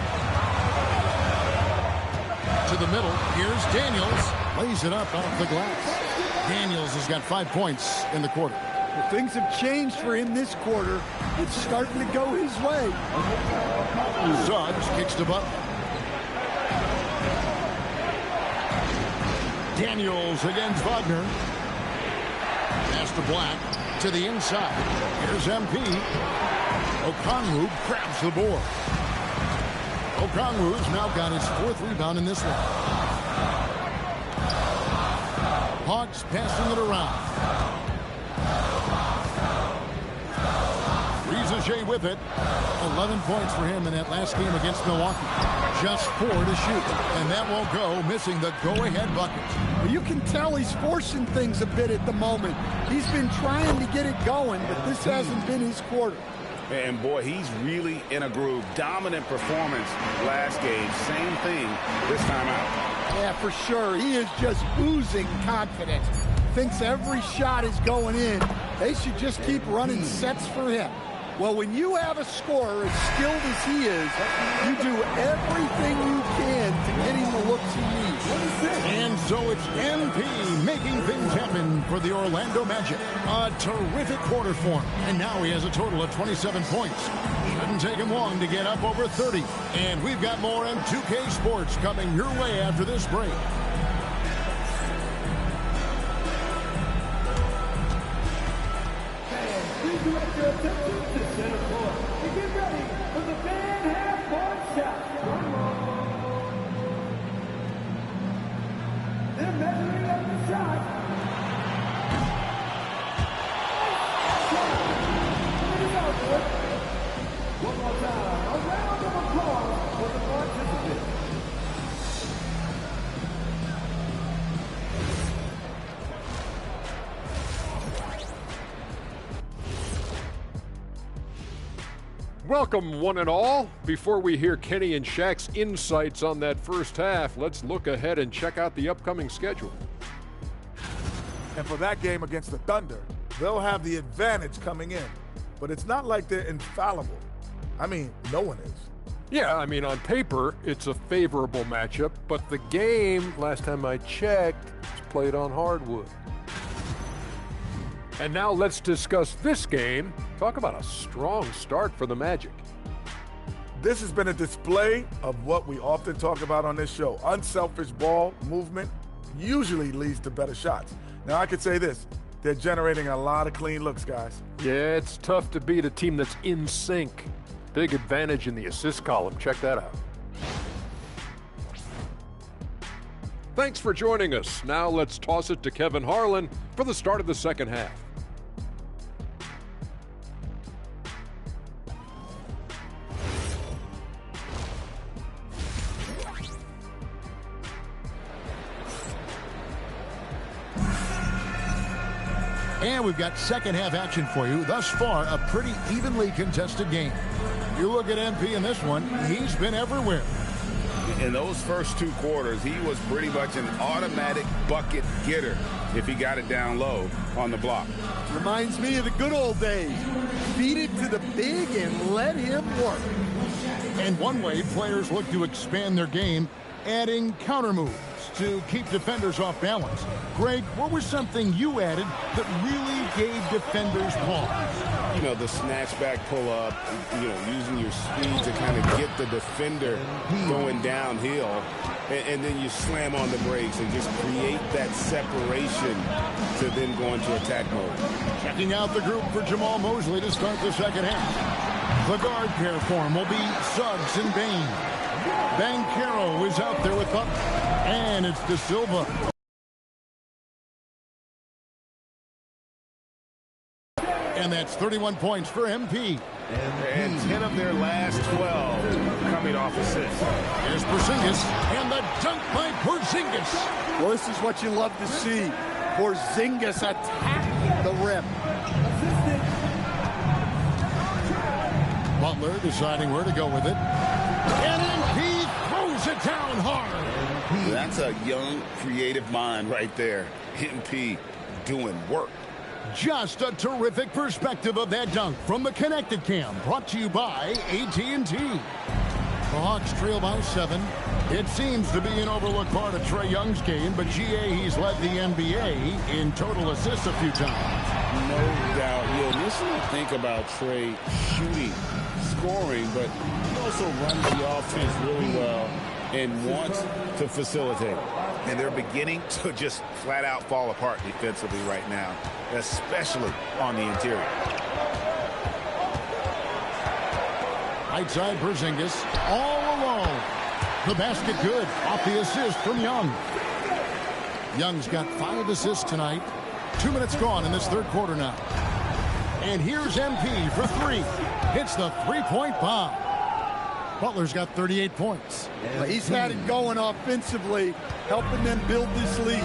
To the middle. Here's Daniels. Lays it up off the glass. Daniels has got 5 points in the quarter. Well, things have changed for him this quarter. It's starting to go his way. Suggs kicks to Butler. Daniels against Wagner. Pass to Black to the inside. Here's MP. Okongwu grabs the board. Okongwu's now got his 4th rebound in this one. Hawks passing it around. Rizachet with it. 11 points for him in that last game against Milwaukee. Just 4 to shoot. And that won't go, missing the go-ahead bucket. Well, you can tell he's forcing things a bit at the moment. He's been trying to get it going, but this hasn't been his quarter. And, boy, he's really in a groove. Dominant performance last game. Same thing this time out. Yeah, for sure. He is just oozing confidence. Thinks every shot is going in. They should just keep running sets for him. Well, when you have a scorer as skilled as he is, you do everything you can to get him the looks he needs. And so it's MP making things happen for the Orlando Magic. A terrific quarter for him. And now he has a total of 27 points. Didn't take him long to get up over 30. And we've got more on 2K Sports coming your way after this break. Please direct your attention to center court and get ready for the fan half-court shot. They're measuring up the shot. It is out good. One more time. A round of applause for the participants. Welcome, one and all. Before we hear Kenny and Shaq's insights on that first half, let's look ahead and check out the upcoming schedule. And for that game against the Thunder, they'll have the advantage coming in. But it's not like they're infallible. I mean, no one is. Yeah, I mean, on paper, it's a favorable matchup, but the game, last time I checked, is played on hardwood. And now let's discuss this game. Talk about a strong start for the Magic. This has been a display of what we often talk about on this show. Unselfish ball movement usually leads to better shots. Now, I could say this. They're generating a lot of clean looks, guys. Yeah, it's tough to beat a team that's in sync. Big advantage in the assist column. Check that out. Thanks for joining us. Now let's toss it to Kevin Harlan for the start of the second half. And we've got second half action for you. Thus far, a pretty evenly contested game. You look at MP in this one, he's been everywhere. In those first two quarters, he was pretty much an automatic bucket getter if he got it down low on the block. Reminds me of the good old days. Feed it to the big and let him work. And one way players look to expand their game, adding counter moves to keep defenders off balance. Greg, what was something you added that really gave defenders pause? You know, the snatchback pull-up, you know, using your speed to kind of get the defender going downhill, and then you slam on the brakes and just create that separation to then go into attack mode. Checking out the group for Jamal Mosley to start the second half. The guard pair for him will be Suggs and Bain. Banchero is out there with Butler, and it's De Silva. And that's 31 points for MP. And 10 of their last 12 coming off assists. Here's Porzingis, and the dunk by Porzingis. Well, this is what you love to see. Porzingis attack the rim. Butler deciding where to go with it. And MP throws it down hard. That's a young, creative mind right there. MP doing work. Just a terrific perspective of that dunk from the Connected Cam, brought to you by AT&T. The Hawks trail by 7. It seems to be an overlooked part of Trae Young's game, but GA, he's led the NBA in total assists a few times. No doubt. You initially think about Trae shooting, scoring, but he also runs the offense really well and wants to facilitate. And they're beginning to just flat out fall apart defensively right now, especially on the interior. Right side Porzingis, all alone. The basket good, off the assist from Young. Young's got 5 assists tonight. 2 minutes gone in this third quarter now. And here's MP for 3. Hits the three-point bomb. Butler's got 38 points. Well, he's had it going offensively, helping them build this lead.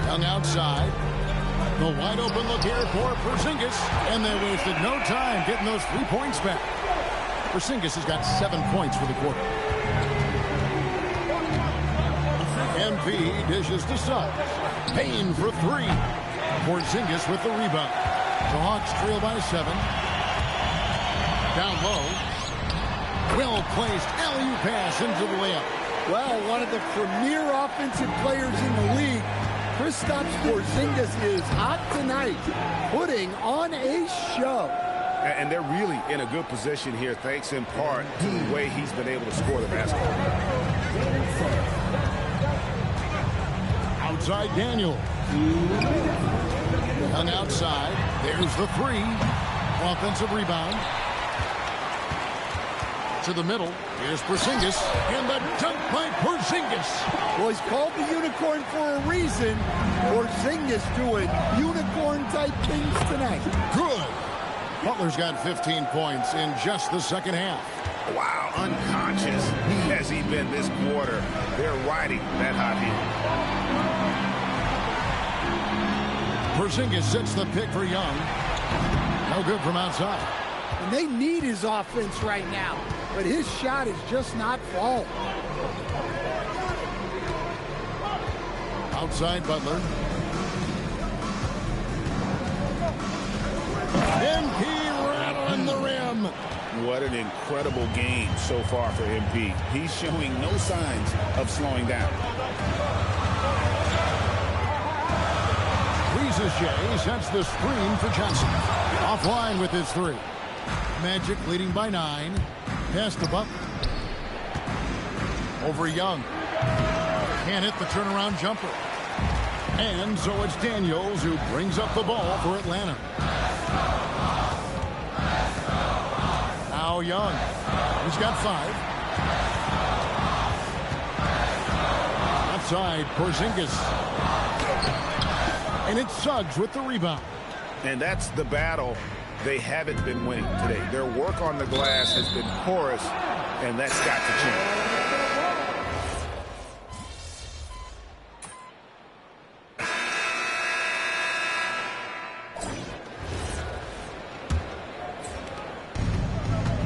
Young outside. The wide open look here for Porzingis. And they wasted no time getting those 3 points back. Porzingis has got 7 points for the quarter. MP dishes to Suggs. Payne for 3. Porzingis with the rebound. The Hawks trail by 7. Down low. Well-placed alley-oop pass into the layup. Well, one of the premier offensive players in the league, Kristaps Porzingis, is hot tonight, putting on a show. And they're really in a good position here, thanks in part to the way he's been able to score the basketball. Outside Daniel. Hung outside. There's the 3. Offensive rebound. To the middle. Here's Porzingis. And the dunk by Porzingis. Well, he's called the unicorn for a reason. Porzingis doing unicorn-type things tonight. Good. Butler's got 15 points in just the second half. Wow, unconscious has he been this quarter. They're riding that hot heat. Porzingis sets the pick for Young. No good from outside. And they need his offense right now, but his shot is just not falling. Outside Butler. MP rattling the rim. What an incredible game so far for MP. He's showing no signs of slowing down. Shea sets the screen for Johnson. Offline with his 3. Magic leading by 9. Pass to Butler. Over Young. Can't hit the turnaround jumper. And so it's Daniels who brings up the ball for Atlanta. Now Young. He's got 5. Outside Porzingis. And it's Suggs with the rebound. And that's the battle they haven't been winning today. Their work on the glass has been porous, and that's got to change.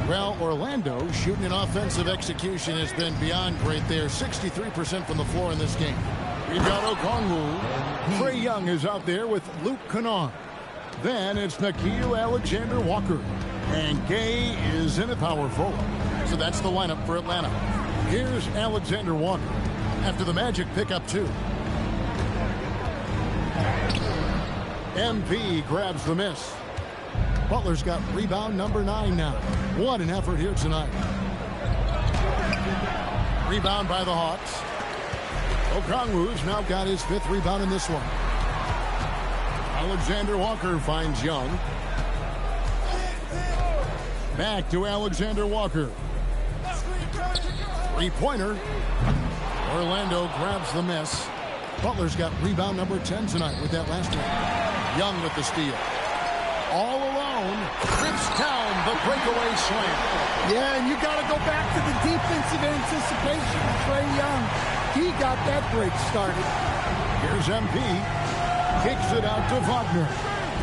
Well, Orlando shooting an offensive execution has been beyond great. They are 63% from the floor in this game. We've got Okongwu. Trae Young is out there with Luke Kennard. Then it's Nickeil Alexander-Walker. And Gay is in at power forward. So that's the lineup for Atlanta. Here's Alexander-Walker after the Magic pick up 2. MP grabs the miss. Butler's got rebound number 9 now. What an effort here tonight. Rebound by the Hawks. Okongwu's now got his 5th rebound in this one. Alexander Walker finds Young. Back to Alexander Walker. 3-pointer. Orlando grabs the miss. Butler's got rebound number 10 tonight with that last one. Young with the steal. All alone. Rips down the breakaway slam. Yeah, and you got to go back to the defensive anticipation of Trae Young. He got that break started. Here's MP. Kicks it out to Wagner.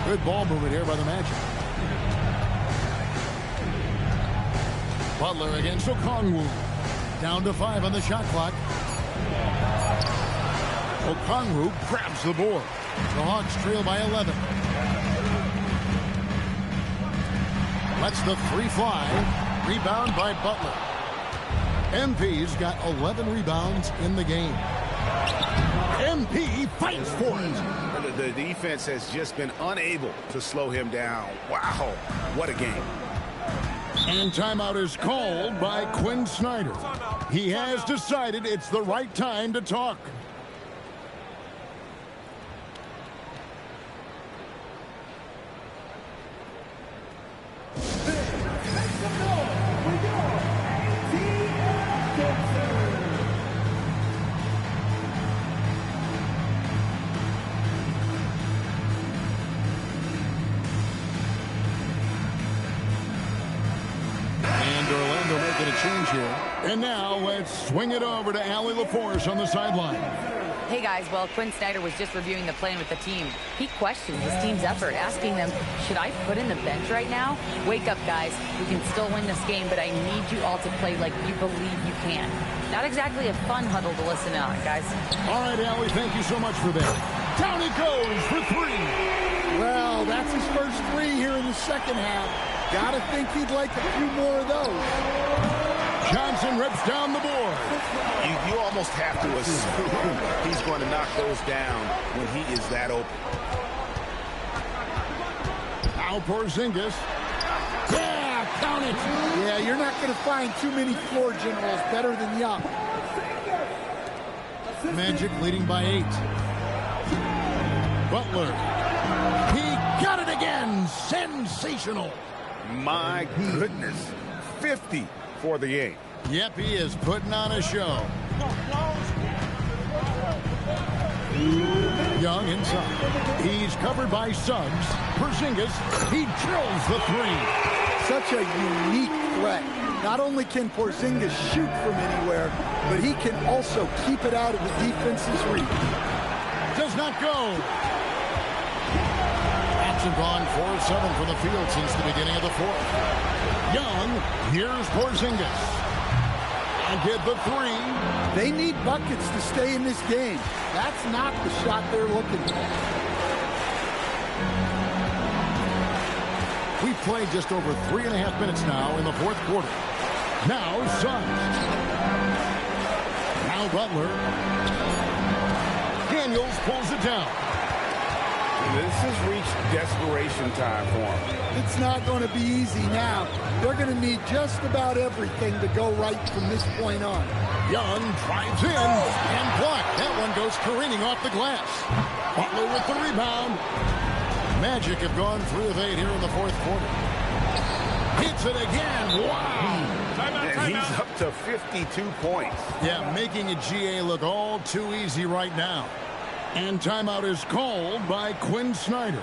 Good ball movement here by the Magic. Butler against Okongwu. Down to 5 on the shot clock. Okongwu grabs the board. The Hawks trail by 11. Lets the 3 fly. Rebound by Butler. MP's got 11 rebounds in the game. MP fights for it. The defense has just been unable to slow him down. Wow, what a game. And timeout is called by Quinn Snyder. He has decided it's the right time to talk. And now let's swing it over to Allie LaForce on the sideline. Hey guys, well, Quinn Snyder was just reviewing the plan with the team. He questioned his team's effort, asking them, should I put in the bench right now? Wake up, guys. We can still win this game, but I need you all to play like you believe you can. Not exactly a fun huddle to listen on, guys. All right, Allie, thank you so much for that. Down he goes for three. Well, that's his first three here in the second half. Gotta think he'd like a few more of those. Johnson rips down the board. You almost have to assume he's going to knock those down when he is that open. Now Porzingis. Yeah, count it. Yeah, you're not going to find too many floor generals better than Young. Magic leading by 8. Butler. He got it again. Sensational. My goodness. 50 for the game. Yep, he is putting on a show. Young inside. He's covered by Suggs. Porzingis. He drills the three. Such a unique threat. Not only can Porzingis shoot from anywhere, but he can also keep it out of the defense's reach. Does not go. Action gone 4-7 from the field since the beginning of the fourth. Young, here's Porzingis. And get the three. They need buckets to stay in this game. That's not the shot they're looking for. We've played just over 3.5 minutes now in the fourth quarter. Now Suggs. Now Butler. Daniels pulls it down. This has reached desperation time for him. It's not going to be easy now. They're going to need just about everything to go right from this point on. Young drives in and blocked. That one goes careening off the glass. Butler with the rebound. Magic have gone 3 of 8 here in the fourth quarter. Hits it again. Wow. And he's up to 52 points. Yeah, making a GA look all too easy right now. And timeout is called by Quinn Snyder.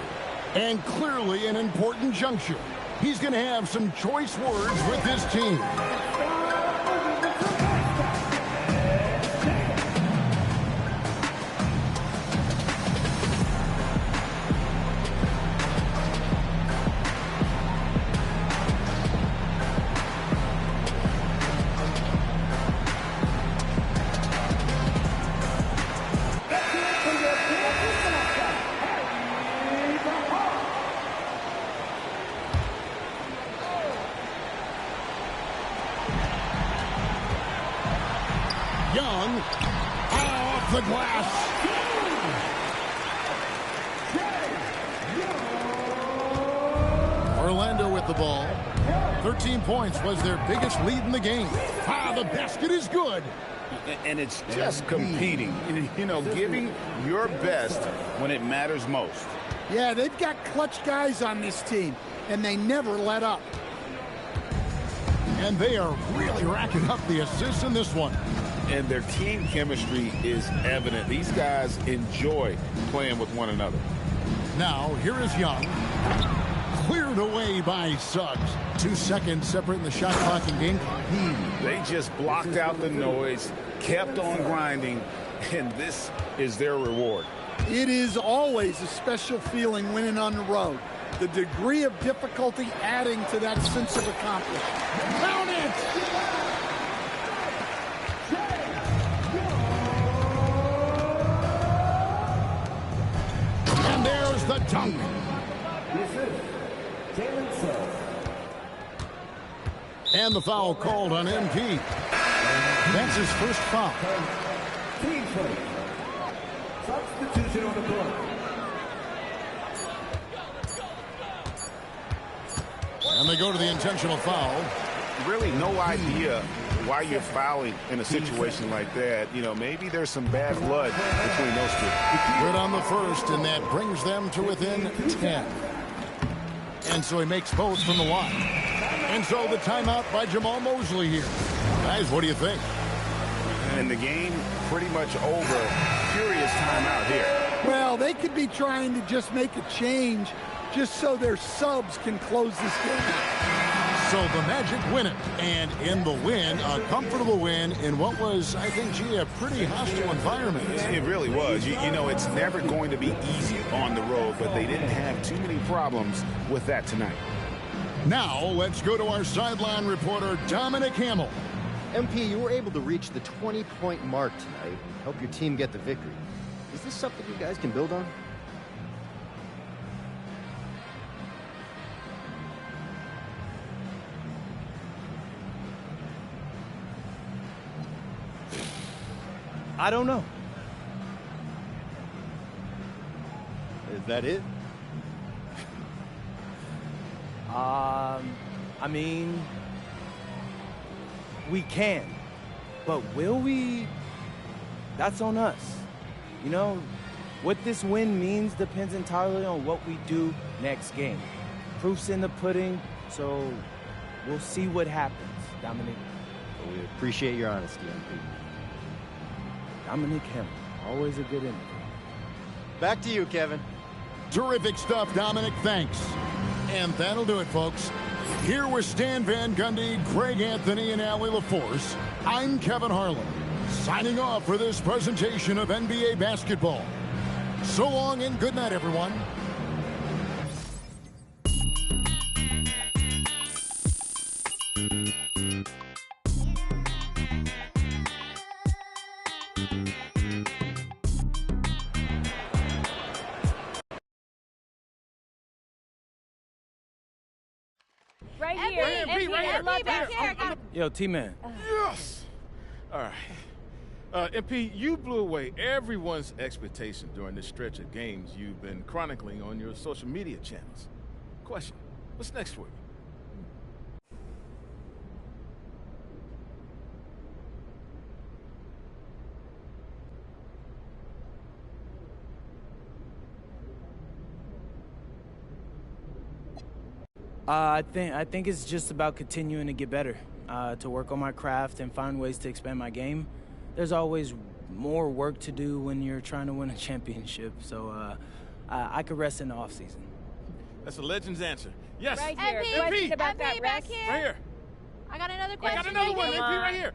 And clearly an important juncture. He's going to have some choice words with this team. Young off the glass. Orlando with the ball. 13 points was their biggest lead in the game. The basket is good. And it's just competing, you know, giving your best when it matters most. Yeah, they've got clutch guys on this team, and they never let up. And they are really racking up the assists in this one. And their team chemistry is evident. These guys enjoy playing with one another. Now, here is Young. Cleared away by Suggs. 2 seconds separating the shot clock and game clock. They just blocked out the noise, kept on grinding, and this is their reward. It is always a special feeling winning on the road. The degree of difficulty adding to that sense of accomplishment. Count it! And there's the dunk. And the foul called on MP. That's his first foul. Substitution on the court. And they go to the intentional foul. Really no idea why you're fouling in a situation like that. You know, maybe there's some bad blood between those two. Good on the first, and that brings them to within 10. And so he makes both from the line. And so the timeout by Jamal Mosley here. Guys, what do you think? And the game pretty much over. Curious timeout here. Well, they could be trying to just make a change just so their subs can close this game. So the Magic win it. And in the win, a comfortable win in what was, I think, gee, a pretty hostile environment. It really was. You know, it's never going to be easy on the road, but they didn't have too many problems with that tonight. Now, let's go to our sideline reporter, Dominic Hamill. MP, you were able to reach the 20-point mark tonight and help your team get the victory. Is this something you guys can build on? I don't know. Is that it? I mean, we can, but will we? That's on us. You know, what this win means depends entirely on what we do next game. Proof's in the pudding, so we'll see what happens, Dominic. Well, we appreciate your honesty, MP. Dominic Hemmel, always a good interview. Back to you, Kevin. Terrific stuff, Dominic. Thanks. And that'll do it, folks. Here with Stan Van Gundy, Greg Anthony, and Allie LaForce, I'm Kevin Harlan, signing off for this presentation of NBA basketball. So long and good night, everyone. Right here. MP, right here. Back here. Yo, T-Man. Yes. All right. MP, you blew away everyone's expectation during this stretch of games you've been chronicling on your social media channels. Question, what's next for you? I think it's just about continuing to get better, to work on my craft and find ways to expand my game. There's always more work to do when you're trying to win a championship, so I could rest in the off season. That's a legend's answer. Yes. Right here. MP, Question about that back here. Right here. I got another question. I got another one, right MP, right here.